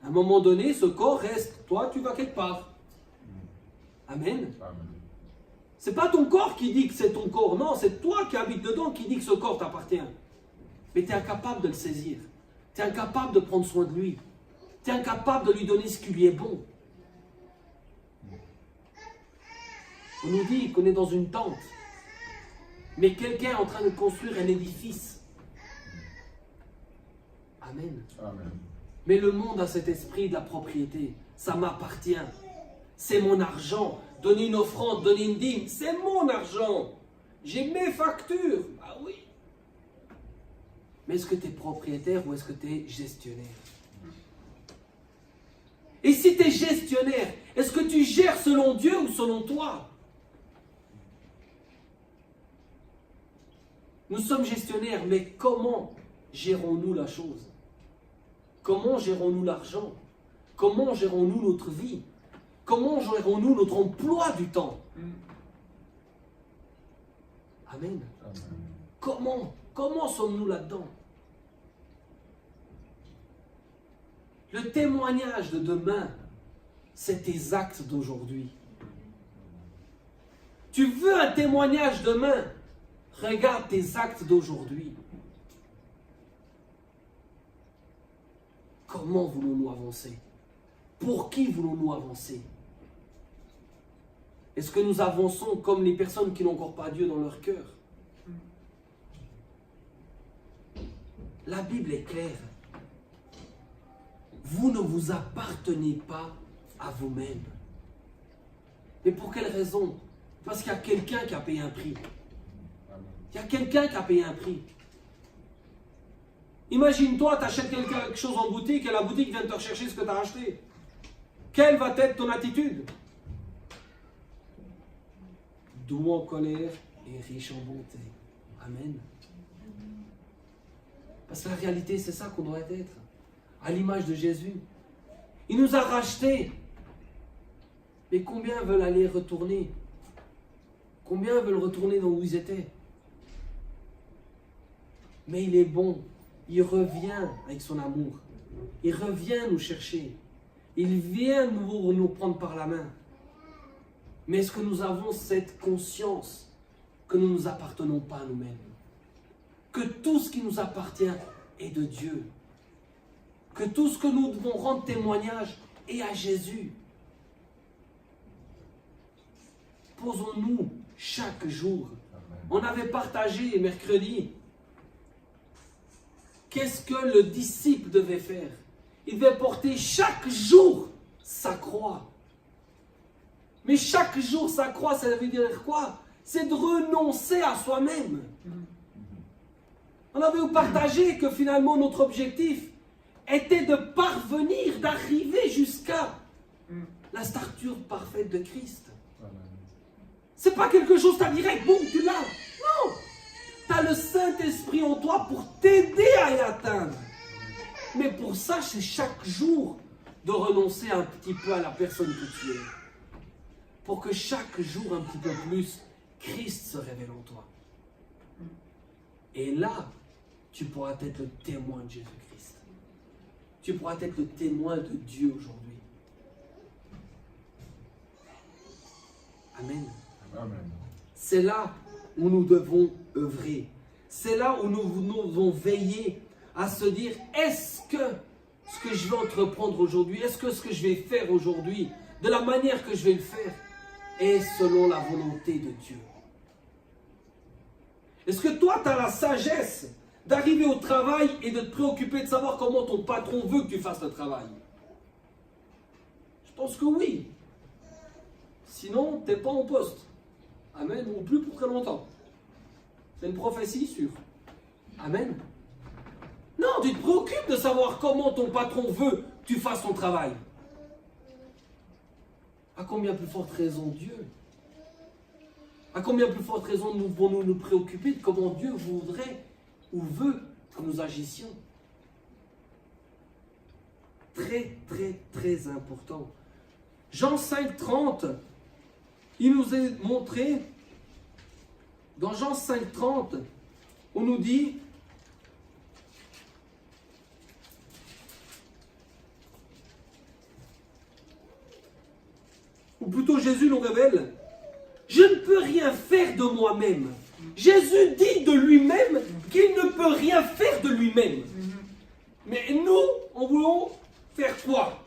À un moment donné, ce corps reste. Toi, tu vas quelque part. Amen. C'est pas ton corps qui dit que c'est ton corps. Non, c'est toi qui habites dedans qui dit que ce corps t'appartient. Mais tu es incapable de le saisir. Tu es incapable de prendre soin de lui. Tu es incapable de lui donner ce qui lui est bon. On nous dit qu'on est dans une tente. Mais quelqu'un est en train de construire un édifice. Amen. Amen. Mais le monde a cet esprit de la propriété. Ça m'appartient. C'est mon argent. Donner une offrande, donner une dîme, c'est mon argent. J'ai mes factures. Ah oui. Mais est-ce que tu es propriétaire ou est-ce que tu es gestionnaire? Et si tu es gestionnaire, est-ce que tu gères selon Dieu ou selon toi? Nous sommes gestionnaires, mais comment gérons-nous la chose? Comment gérons-nous l'argent? Comment gérons-nous notre vie? Comment gérons-nous notre emploi du temps? Amen. Amen. Comment sommes-nous là-dedans? Le témoignage de demain, c'est tes actes d'aujourd'hui. Tu veux un témoignage demain? Regarde tes actes d'aujourd'hui. Comment voulons-nous avancer? Pour qui voulons-nous avancer? Est-ce que nous avançons comme les personnes qui n'ont encore pas Dieu dans leur cœur? La Bible est claire. Vous ne vous appartenez pas à vous-même. Mais pour quelle raison? Parce qu'il y a quelqu'un qui a payé un prix. Il y a quelqu'un qui a payé un prix. Imagine-toi, tu achètes quelque chose en boutique et la boutique vient te rechercher ce que tu as acheté. Quelle va être ton attitude? Doux en colère et riche en bonté. Amen. Parce que la réalité, c'est ça qu'on doit être. À l'image de Jésus. Il nous a rachetés. Mais combien veulent aller retourner? Combien veulent retourner dans où ils étaient? Mais il est bon. Il revient avec son amour. Il revient nous chercher. Il vient nous prendre par la main. Mais est-ce que nous avons cette conscience que nous ne nous appartenons pas à nous-mêmes? Que tout ce qui nous appartient est de Dieu. Que tout ce que nous devons rendre témoignage est à Jésus. Posons-nous chaque jour. On avait partagé mercredi. Qu'est-ce que le disciple devait faire? Il devait porter chaque jour sa croix. Mais chaque jour sa croix, ça veut dire quoi? C'est de renoncer à soi-même. On avait partagé que finalement notre objectif était de parvenir, d'arriver jusqu'à la stature parfaite de Christ. C'est pas quelque chose que tu as direct, boum, tu l'as. Non! Tu as le Saint-Esprit en toi pour t'aider à y atteindre. Mais pour ça, c'est chaque jour de renoncer un petit peu à la personne que tu es. Pour que chaque jour, un petit peu plus, Christ se révèle en toi. Et là, tu pourras être le témoin de Jésus-Christ. Tu pourras être le témoin de Dieu aujourd'hui. Amen. Amen. C'est là où nous devons œuvrer. C'est là où nous devons veiller à se dire, est-ce que ce que je vais entreprendre aujourd'hui, est-ce que ce que je vais faire aujourd'hui, de la manière que je vais le faire, est selon la volonté de Dieu? Est-ce que toi, tu as la sagesse d'arriver au travail et de te préoccuper de savoir comment ton patron veut que tu fasses le travail? Je pense que oui. Sinon, tu n'es pas en poste. Amen. Ou plus pour très longtemps. C'est une prophétie sûre. Amen. Non, tu te préoccupes de savoir comment ton patron veut que tu fasses ton travail. À combien plus forte raison Dieu? À combien plus forte raison nous pouvons nous préoccuper de comment Dieu voudrait ou veut que nous agissions? Très, très, très important. Jean 5, 30, il nous est montré Dans Jean 5,30, on nous dit, ou plutôt Jésus nous révèle, je ne peux rien faire de moi-même. Jésus dit de lui-même qu'il ne peut rien faire de lui-même. Mais nous, on voulons faire quoi?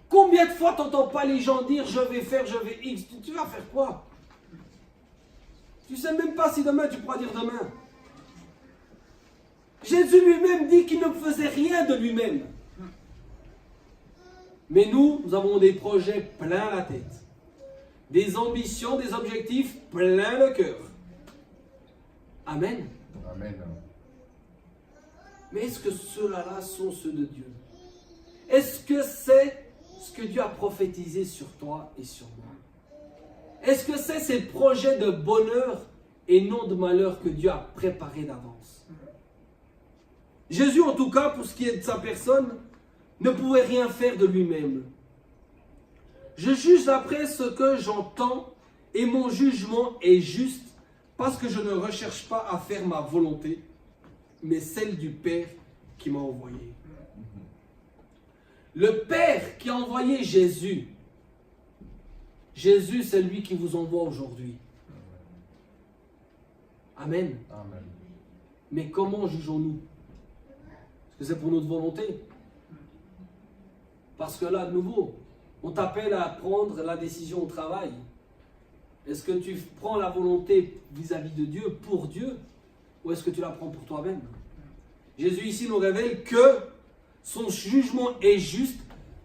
Combien de fois t'entends pas les gens dire je vais faire, je vais X? Tu vas faire quoi? Tu sais même pas si demain tu pourras dire demain. Jésus lui-même dit qu'il ne faisait rien de lui-même. Mais nous avons des projets plein la tête. Des ambitions, des objectifs plein le cœur. Amen. Amen. Mais est-ce que ceux-là sont ceux de Dieu? Est-ce que c'est ce que Dieu a prophétisé sur toi et sur moi? Est-ce que c'est ces projets de bonheur et non de malheur que Dieu a préparés d'avance? Jésus, en tout cas, pour ce qui est de sa personne, ne pouvait rien faire de lui-même. Je juge d'après ce que j'entends et mon jugement est juste parce que je ne recherche pas à faire ma volonté, mais celle du Père qui m'a envoyé. Le Père qui a envoyé Jésus, Jésus c'est lui qui vous envoie aujourd'hui. Amen. Amen. Mais comment jugeons-nous? Est-ce que c'est pour notre volonté? Parce que là, de nouveau, on t'appelle à prendre la décision au travail. Est-ce que tu prends la volonté vis-à-vis de Dieu pour Dieu, ou est-ce que tu la prends pour toi-même? Jésus ici nous révèle que son jugement est juste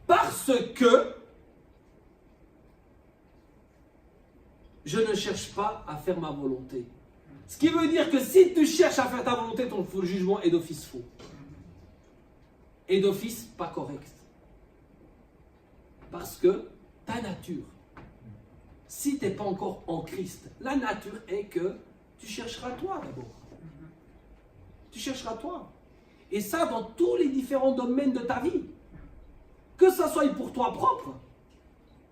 parce que je ne cherche pas à faire ma volonté. Ce qui veut dire que si tu cherches à faire ta volonté, ton jugement est d'office faux. Et d'office pas correct. Parce que ta nature, si tu n'es pas encore en Christ, la nature est que tu chercheras toi d'abord. Tu chercheras toi. Et ça dans tous les différents domaines de ta vie. Que ça soit pour toi propre,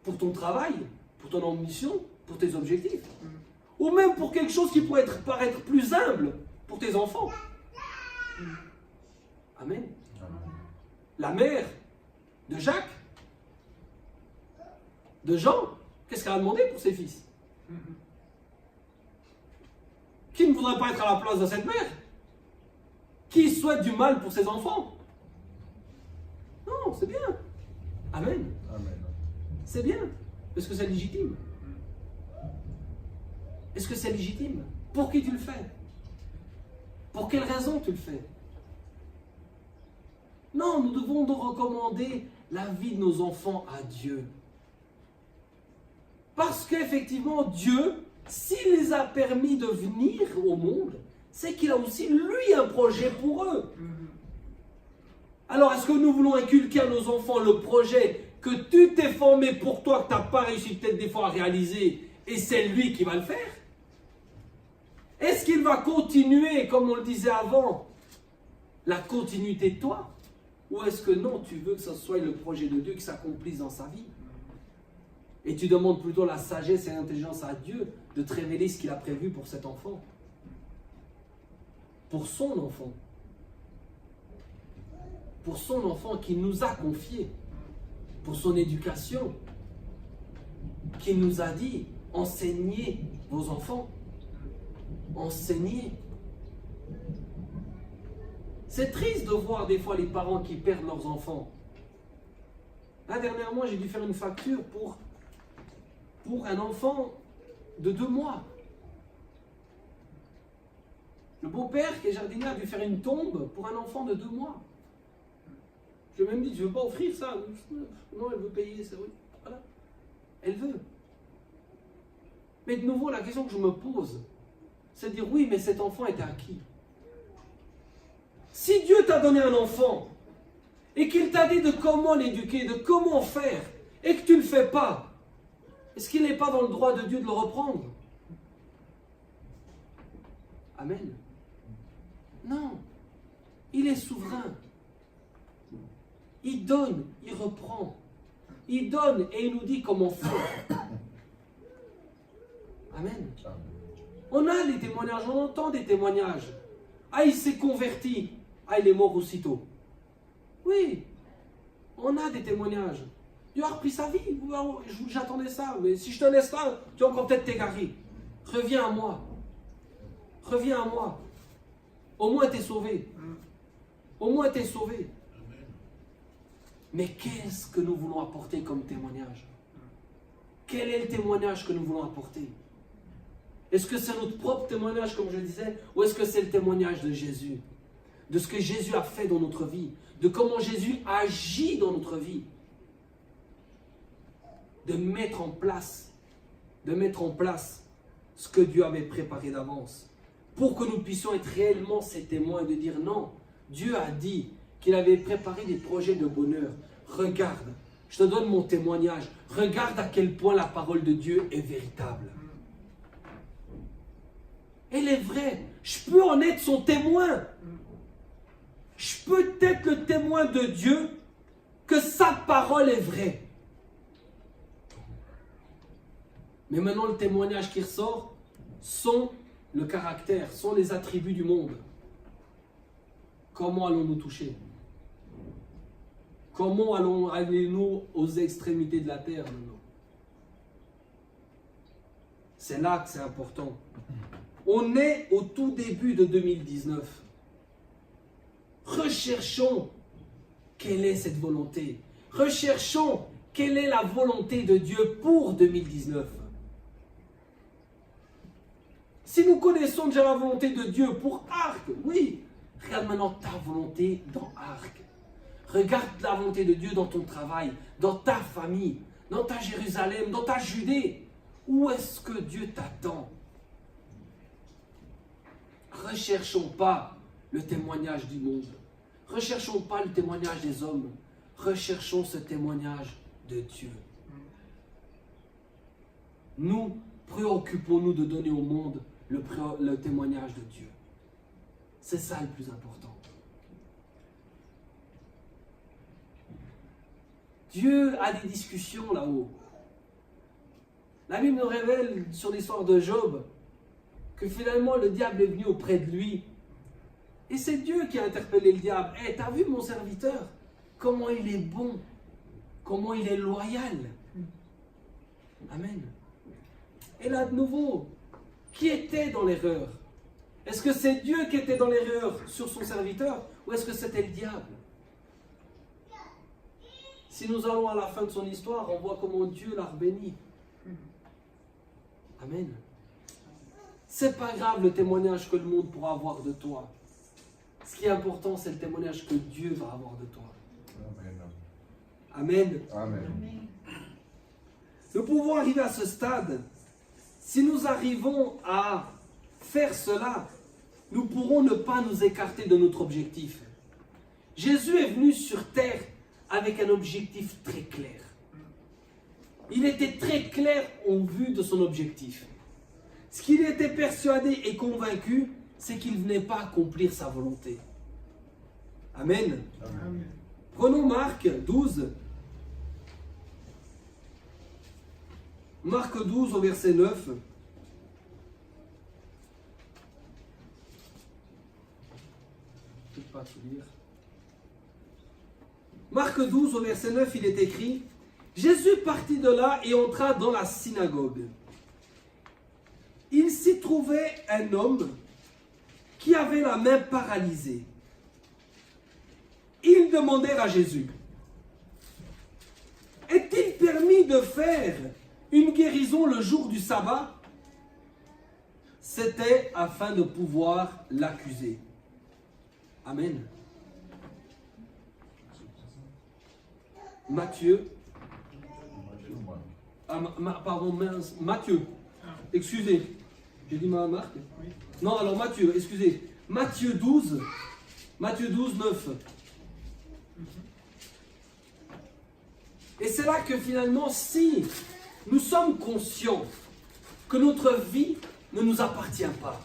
pour ton travail, pour ton ambition, pour tes objectifs. Ou même pour quelque chose qui pourrait paraître plus humble pour tes enfants. Amen. La mère de Jacques, de Jean, qu'est-ce qu'elle a demandé pour ses fils? Qui ne voudrait pas être à la place de cette mère? Qui souhaite du mal pour ses enfants? Non, c'est bien. Amen. Amen. C'est bien. Est-ce que c'est légitime? Est-ce que c'est légitime? Pour qui tu le fais? Pour quelle raison tu le fais? Non, nous devons nous recommander la vie de nos enfants à Dieu. Parce qu'effectivement, Dieu, s'il les a permis de venir au monde, c'est qu'il a aussi, lui, un projet pour eux. Alors, est-ce que nous voulons inculquer à nos enfants le projet que tu t'es formé pour toi, que tu n'as pas réussi peut-être des fois à réaliser, et c'est lui qui va le faire? Est-ce qu'il va continuer, comme on le disait avant, la continuité de toi? Ou est-ce que non, tu veux que ce soit le projet de Dieu qui s'accomplisse dans sa vie? Et tu demandes plutôt la sagesse et l'intelligence à Dieu de te révéler ce qu'il a prévu pour cet enfant. Pour son enfant. Pour son enfant qu'il nous a confié. Pour son éducation. Qu'il nous a dit, enseignez vos enfants. Enseignez. C'est triste de voir des fois les parents qui perdent leurs enfants. Là, dernièrement, j'ai dû faire une facture pour un enfant de 2 mois. Le beau-père qui est jardinier a dû faire une tombe pour un enfant de 2 mois. Je lui ai même dit, tu ne veux pas offrir ça? Non, elle veut payer, c'est oui. Voilà. Elle veut. Mais de nouveau, la question que je me pose, c'est de dire, oui, mais cet enfant était à qui? Si Dieu t'a donné un enfant, et qu'il t'a dit de comment l'éduquer, de comment faire, et que tu ne le fais pas, est-ce qu'il n'est pas dans le droit de Dieu de le reprendre? Amen. Non. Il est souverain. Il donne, il reprend. Il donne et il nous dit comment faire. Amen. Amen. On a des témoignages, on entend des témoignages. Ah, il s'est converti. Ah, il est mort aussitôt. Oui, on a des témoignages. Dieu a repris sa vie. J'attendais ça. Mais si je te laisse là, tu vas encore peut-être t'égarer. Reviens à moi. Reviens à moi. Au moins, tu es sauvé. Au moins, tu es sauvé. Mais qu'est-ce que nous voulons apporter comme témoignage? Quel est le témoignage que nous voulons apporter? Est-ce que c'est notre propre témoignage, comme je disais, ou est-ce que c'est le témoignage de Jésus? De ce que Jésus a fait dans notre vie, de comment Jésus agit dans notre vie. De mettre en place ce que Dieu avait préparé d'avance, pour que nous puissions être réellement ses témoins, de dire non, Dieu a dit qu'il avait préparé des projets de bonheur. Regarde, je te donne mon témoignage. Regarde à quel point la parole de Dieu est véritable. Elle est vraie. Je peux en être son témoin. Je peux être le témoin de Dieu que sa parole est vraie. Mais maintenant, le témoignage qui ressort sont le caractère, sont les attributs du monde. Comment allons-nous toucher? Comment allons-nous aux extrémités de la terre maintenant? C'est là que c'est important. On est au tout début de 2019. Recherchons quelle est cette volonté. Recherchons quelle est la volonté de Dieu pour 2019. Si nous connaissons déjà la volonté de Dieu pour Arc, oui, regarde maintenant ta volonté dans Arc. Regarde la volonté de Dieu dans ton travail, dans ta famille, dans ta Jérusalem, dans ta Judée. Où est-ce que Dieu t'attend? Recherchons pas le témoignage du monde. Recherchons pas le témoignage des hommes. Recherchons ce témoignage de Dieu. Nous préoccupons-nous de donner au monde le témoignage de Dieu. C'est ça le plus important. Dieu a des discussions là-haut. La Bible nous révèle sur l'histoire de Job que finalement le diable est venu auprès de lui. Et c'est Dieu qui a interpellé le diable. « Hey, t'as vu mon serviteur? Comment il est bon? Comment il est loyal? » Amen. Et là de nouveau, qui était dans l'erreur? Est-ce que c'est Dieu qui était dans l'erreur sur son serviteur ou est-ce que c'était le diable? Si nous allons à la fin de son histoire, on voit comment Dieu l'a béni. Amen. C'est pas grave le témoignage que le monde pourra avoir de toi. Ce qui est important, c'est le témoignage que Dieu va avoir de toi. Amen. Amen. Nous pouvons arriver à ce stade. Si nous arrivons à faire cela, nous pourrons ne pas nous écarter de notre objectif. Jésus est venu sur terre avec un objectif très clair. Il était très clair en vue de son objectif. Ce qu'il était persuadé et convaincu, c'est qu'il ne venait pas accomplir sa volonté. Amen. Amen. Prenons Marc 12. Marc 12 au verset 9. Je ne peux pas tout lire. Marc 12 au verset 9, il est écrit: Jésus partit de là et entra dans la synagogue. Il s'y trouvait un homme qui avait la main paralysée. Ils demandèrent à Jésus: est-il permis de faire une guérison le jour du sabbat? C'était afin de pouvoir l'accuser. Amen. Matthieu. Matthieu. Excusez. J'ai dit ma marque? Non, alors Matthieu, excusez. Matthieu 12. Matthieu 12, 9. Et c'est là que finalement, si nous sommes conscients que notre vie ne nous appartient pas,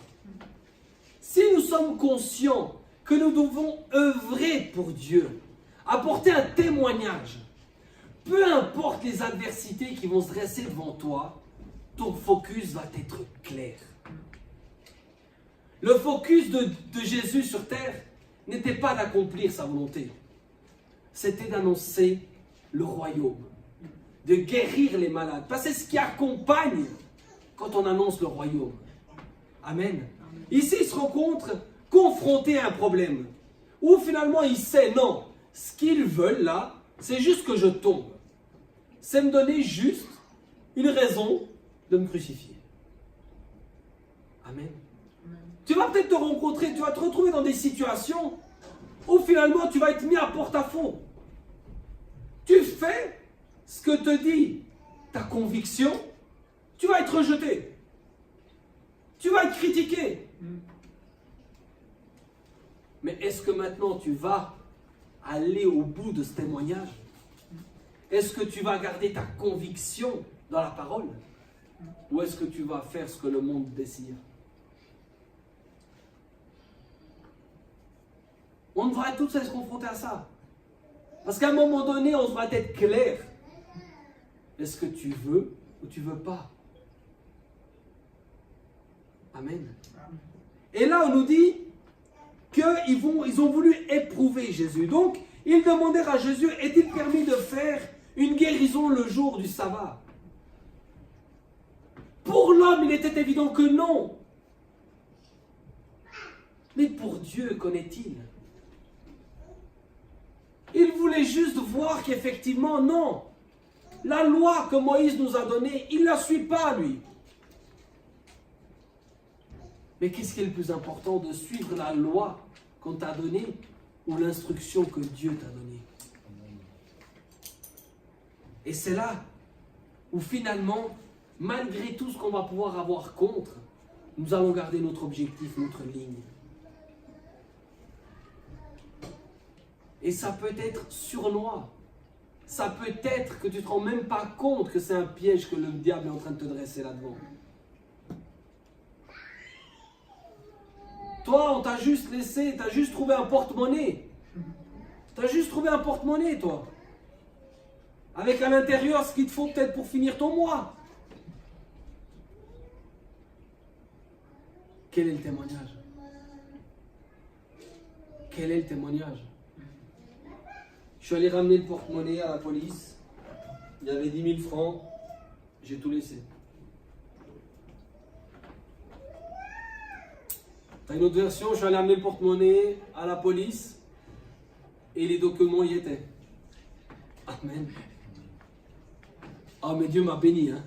si nous sommes conscients que nous devons œuvrer pour Dieu, apporter un témoignage, peu importe les adversités qui vont se dresser devant toi, ton focus va être clair. Le focus de Jésus sur terre n'était pas d'accomplir sa volonté. C'était d'annoncer le royaume, de guérir les malades. Parce que c'est ce qui accompagne quand on annonce le royaume. Amen. Ici, il se rencontre confronté à un problème. Où finalement, il sait, non, ce qu'ils veulent là, c'est juste que je tombe. C'est me donner juste une raison de me crucifier. Amen. Tu vas peut-être te rencontrer, tu vas te retrouver dans des situations où finalement tu vas être mis à porte-à-faux. Tu fais ce que te dit ta conviction, tu vas être rejeté. Tu vas être critiqué. Mais est-ce que maintenant tu vas aller au bout de ce témoignage? Est-ce que tu vas garder ta conviction dans la parole? Ou est-ce que tu vas faire ce que le monde désire? On devra tous se confronter à ça. Parce qu'à un moment donné, on devra être clair. Est-ce que tu veux ou tu ne veux pas? Amen. Et là, on nous dit qu'ils ont voulu éprouver Jésus. Donc, ils demandèrent à Jésus, est-il permis de faire une guérison le jour du sabbat? Pour l'homme, il était évident que non. Mais pour Dieu, connaît-il? Il voulait juste voir qu'effectivement, non. La loi que Moïse nous a donnée, il ne la suit pas, lui. Mais qu'est-ce qui est le plus important, de suivre la loi qu'on t'a donnée ou l'instruction que Dieu t'a donnée? Et c'est là où finalement, malgré tout ce qu'on va pouvoir avoir contre, nous allons garder notre objectif, notre ligne. Et ça peut être sournois. Ça peut être que tu ne te rends même pas compte que c'est un piège que le diable est en train de te dresser là-devant. Toi, on t'a juste laissé, t'as juste trouvé un porte-monnaie. T'as juste trouvé un porte-monnaie, toi. Avec à l'intérieur ce qu'il te faut peut-être pour finir ton mois. Quel est le témoignage? Quel est le témoignage? Je suis allé ramener le porte-monnaie à la police. Il y avait 10 000 francs. J'ai tout laissé. T'as une autre version, je suis allé amener le porte-monnaie à la police et les documents y étaient. Amen. Ah, mais Dieu m'a béni. Hein.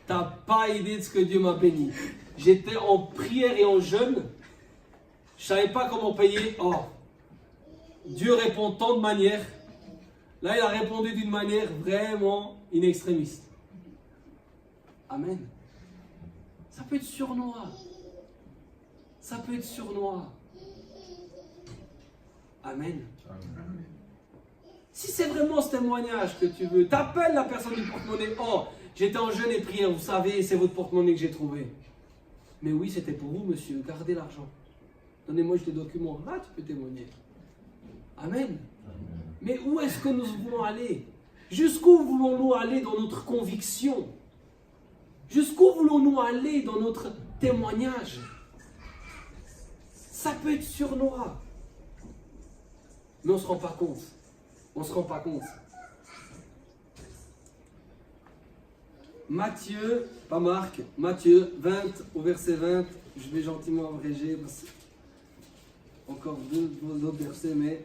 T'as pas idée de ce que Dieu m'a béni. J'étais en prière et en jeûne. Je savais pas comment payer. Oh, Dieu répond tant de manières. Là, il a répondu d'une manière vraiment inextrémiste. Amen. Ça peut être sournois. Ça peut être sournois. Amen. Amen. Si c'est vraiment ce témoignage que tu veux, t'appelles la personne du porte-monnaie. Oh, j'étais en jeûne et prière, vous savez, c'est votre porte-monnaie que j'ai trouvé. Mais oui, c'était pour vous, monsieur. Gardez l'argent. Donnez-moi juste les documents. Là, tu peux témoigner. Amen. Mais où est-ce que nous voulons aller? Jusqu'où voulons-nous aller dans notre conviction? Jusqu'où voulons-nous aller dans notre témoignage? Ça peut être sournois. Mais on ne se rend pas compte. On ne se rend pas compte. Matthieu, pas Marc, Matthieu 20 au verset 20. Je vais gentiment abréger. Encore deux autres versets, mais...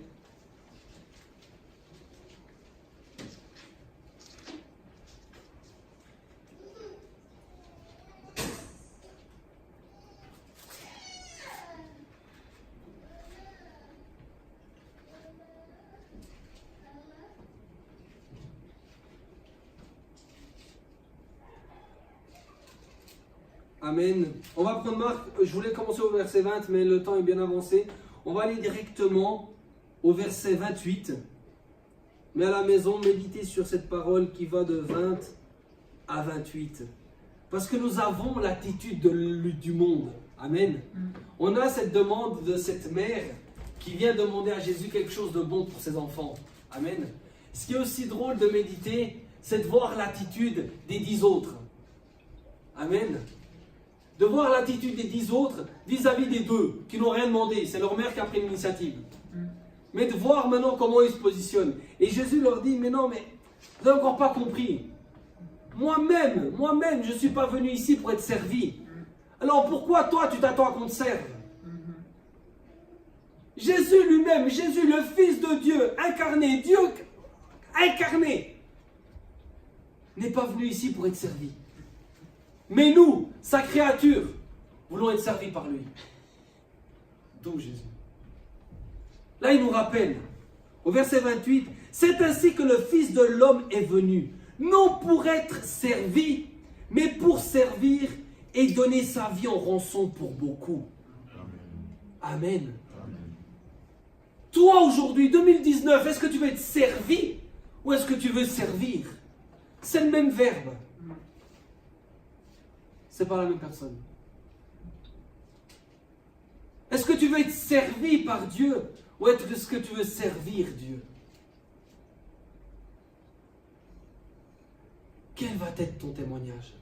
Amen. On va prendre Marc, je voulais commencer au verset 20, mais le temps est bien avancé. On va aller directement au verset 28. Mais à la maison, méditez sur cette parole qui va de 20 à 28. Parce que nous avons l'attitude du monde. Amen. On a cette demande de cette mère qui vient demander à Jésus quelque chose de bon pour ses enfants. Amen. Ce qui est aussi drôle de méditer, c'est de voir l'attitude des 10 autres. Amen. Amen. De voir l'attitude des 10 autres vis-à-vis des 2 qui n'ont rien demandé. C'est leur mère qui a pris l'initiative. Mais de voir maintenant comment ils se positionnent. Et Jésus leur dit, mais non, mais vous n'avez encore pas compris. Moi-même, je ne suis pas venu ici pour être servi. Alors pourquoi toi, tu t'attends à qu'on te serve? Jésus lui-même, Jésus le Fils de Dieu, incarné, Dieu incarné, n'est pas venu ici pour être servi. Mais nous, sa créature, voulons être servis par lui. D'où Jésus. Là, il nous rappelle, au verset 28, « C'est ainsi que le Fils de l'homme est venu, non pour être servi, mais pour servir et donner sa vie en rançon pour beaucoup. » Amen. Amen. Toi, aujourd'hui, 2019, est-ce que tu veux être servi ou est-ce que tu veux servir? C'est le même verbe. C'est pas la même personne. Est-ce que tu veux être servi par Dieu ou est-ce que tu veux servir Dieu? Quel va être ton témoignage?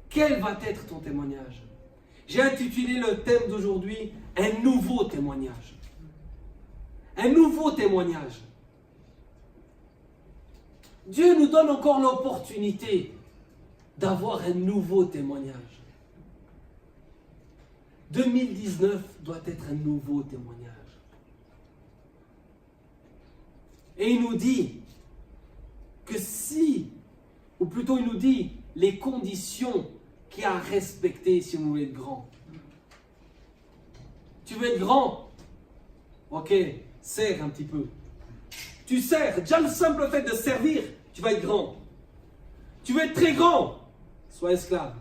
Quel va être ton témoignage? J'ai intitulé le thème d'aujourd'hui « Un nouveau témoignage ». Un nouveau témoignage. Dieu nous donne encore l'opportunité d'avoir un nouveau témoignage. 2019 doit être un nouveau témoignage. Et il nous dit que si, ou plutôt il nous dit les conditions qu'il y a à respecter si vous voulez être grand. Tu veux être grand? Ok, serre un petit peu. Tu sers, déjà le simple fait de servir, tu vas être grand. Tu veux être très grand? Sois esclave.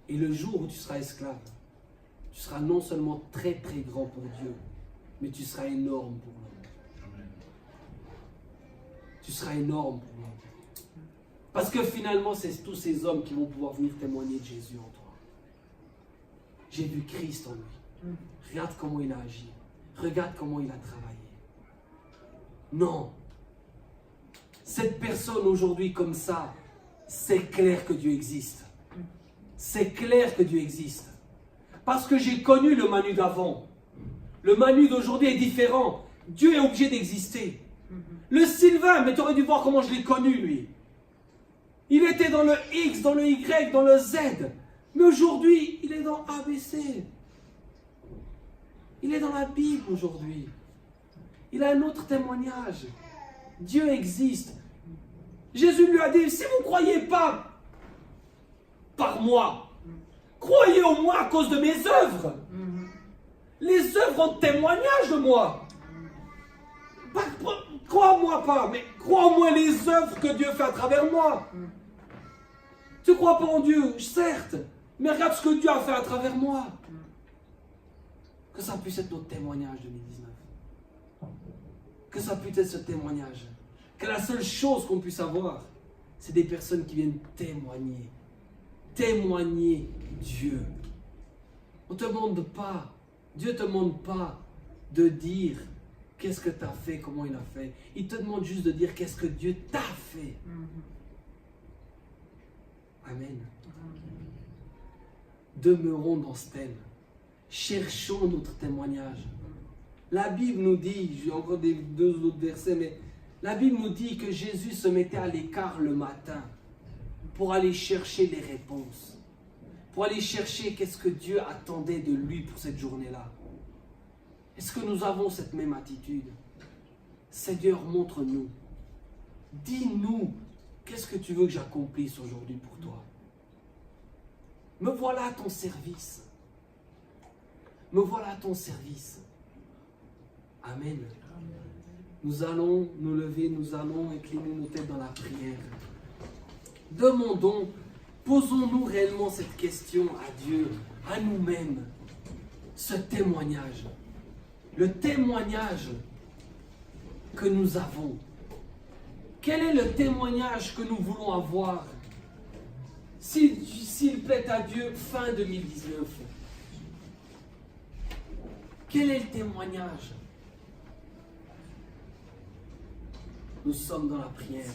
Et le jour où tu seras esclave, tu seras non seulement très très grand pour Dieu, mais tu seras énorme pour l'homme. Tu seras énorme pour l'homme. Parce que finalement, c'est tous ces hommes qui vont pouvoir venir témoigner de Jésus en toi. J'ai vu Christ en lui. Regarde comment il a agi. Regarde comment il a travaillé. Non. Cette personne aujourd'hui comme ça, c'est clair que Dieu existe. C'est clair que Dieu existe. Parce que j'ai connu le Manu d'avant. Le Manu d'aujourd'hui est différent. Dieu est obligé d'exister. Le Sylvain, mais tu aurais dû voir comment je l'ai connu, lui. Il était dans le X, dans le Y, dans le Z. Mais aujourd'hui, il est dans ABC. Il est dans la Bible aujourd'hui. Il a un autre témoignage. Dieu existe. Jésus lui a dit, si vous ne croyez pas par moi, croyez au moins à cause de mes œuvres. Les œuvres ont témoignage de moi. Crois-moi pas, mais crois au moins les œuvres que Dieu fait à travers moi. Tu ne crois pas en Dieu, certes, mais regarde ce que Dieu a fait à travers moi. Que ça puisse être notre témoignage 2019. Que ça puisse être ce témoignage. Que la seule chose qu'on puisse avoir, c'est des personnes qui viennent témoigner. Témoigner Dieu. On ne te demande pas, Dieu ne te demande pas de dire qu'est-ce que tu as fait, comment il a fait. Il te demande juste de dire qu'est-ce que Dieu t'a fait. Amen. Demeurons dans ce thème. Cherchons notre témoignage. La Bible nous dit, j'ai encore deux autres versets, mais la Bible nous dit que Jésus se mettait à l'écart le matin pour aller chercher des réponses, pour aller chercher qu'est-ce que Dieu attendait de lui pour cette journée-là. Est-ce que nous avons cette même attitude? Seigneur, montre-nous. Dis-nous, qu'est-ce que tu veux que j'accomplisse aujourd'hui pour toi? Me voilà à ton service. Me voilà à ton service. Amen. Nous allons nous lever, nous allons incliner nos têtes dans la prière. Demandons, posons-nous réellement cette question à Dieu, à nous-mêmes, ce témoignage. Le témoignage que nous avons. Quel est le témoignage que nous voulons avoir? S'il plaît à Dieu, fin 2019. Quel est le témoignage? Nous sommes dans la prière.